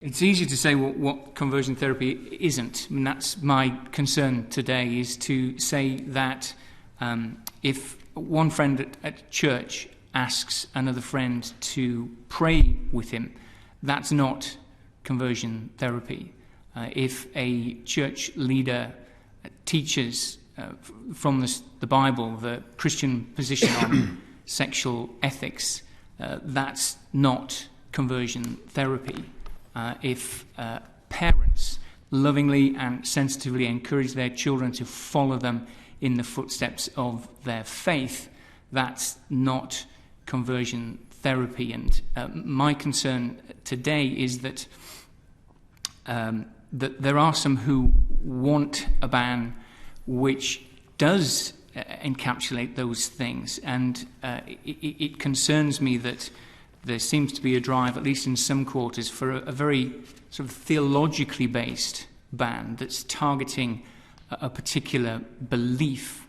It's easy to say what conversion therapy isn't. I mean, that's my concern today, is to say that if one friend at church asks another friend to pray with him, that's not conversion therapy. If a church leader teaches from the Bible the Christian position on sexual ethics, that's not conversion therapy. If parents lovingly and sensitively encourage their children to follow them in the footsteps of their faith, that's not conversion therapy. And my concern today is that that there are some who want a ban which does encapsulate those things, and it concerns me that there seems to be a drive, at least in some quarters, for a very sort of theologically based ban that's targeting a particular belief.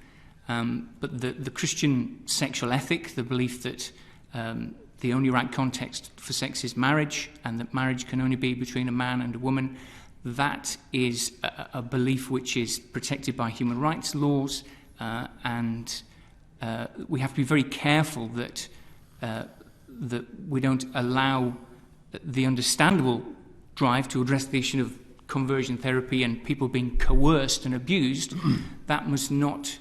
But the Christian sexual ethic, the belief that the only right context for sex is marriage, and that marriage can only be between a man and a woman, that is a belief which is protected by human rights laws, and we have to be very careful that we don't allow the understandable drive to address the issue of conversion therapy and people being coerced and abused. That must not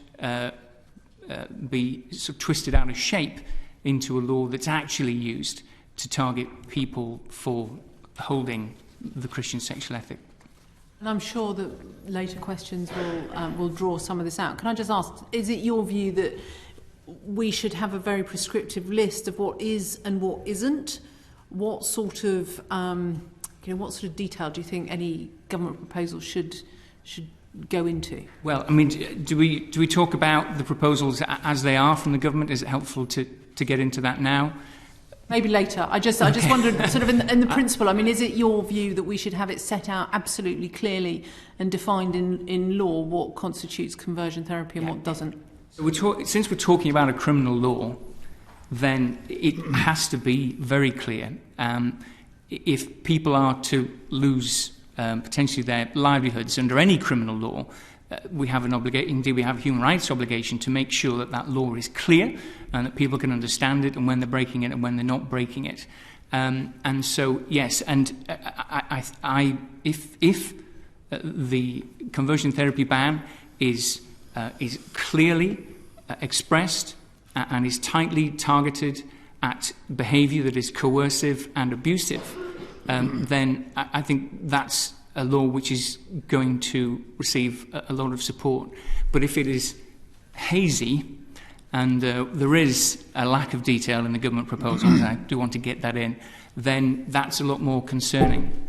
be sort of twisted out of shape into a law that's actually used to target people for holding the Christian sexual ethic. And I'm sure that later questions will draw some of this out. Can I just ask, is it your view that we should have a very prescriptive list of what is and what isn't? What sort of detail do you think any government proposal should go into? Well, I mean, do we talk about the proposals as they are from the government? Is it helpful to get into that now? Maybe later. I just wondered, sort of in the principle, I mean, is it your view that we should have it set out absolutely clearly and defined in law what constitutes conversion therapy and what doesn't? So since we're talking about a criminal law, then it has to be very clear. If people are to lose potentially their livelihoods under any criminal law, we have an obligation, indeed we have a human rights obligation, to make sure that that law is clear and that people can understand it, and when they're breaking it and when they're not breaking it. And so, yes, and if the conversion therapy ban is clearly expressed and is tightly targeted at behaviour that is coercive and abusive, then I think that's a law which is going to receive a lot of support. But if it is hazy, and there is a lack of detail in the government proposals, I do want to get that in, then that's a lot more concerning.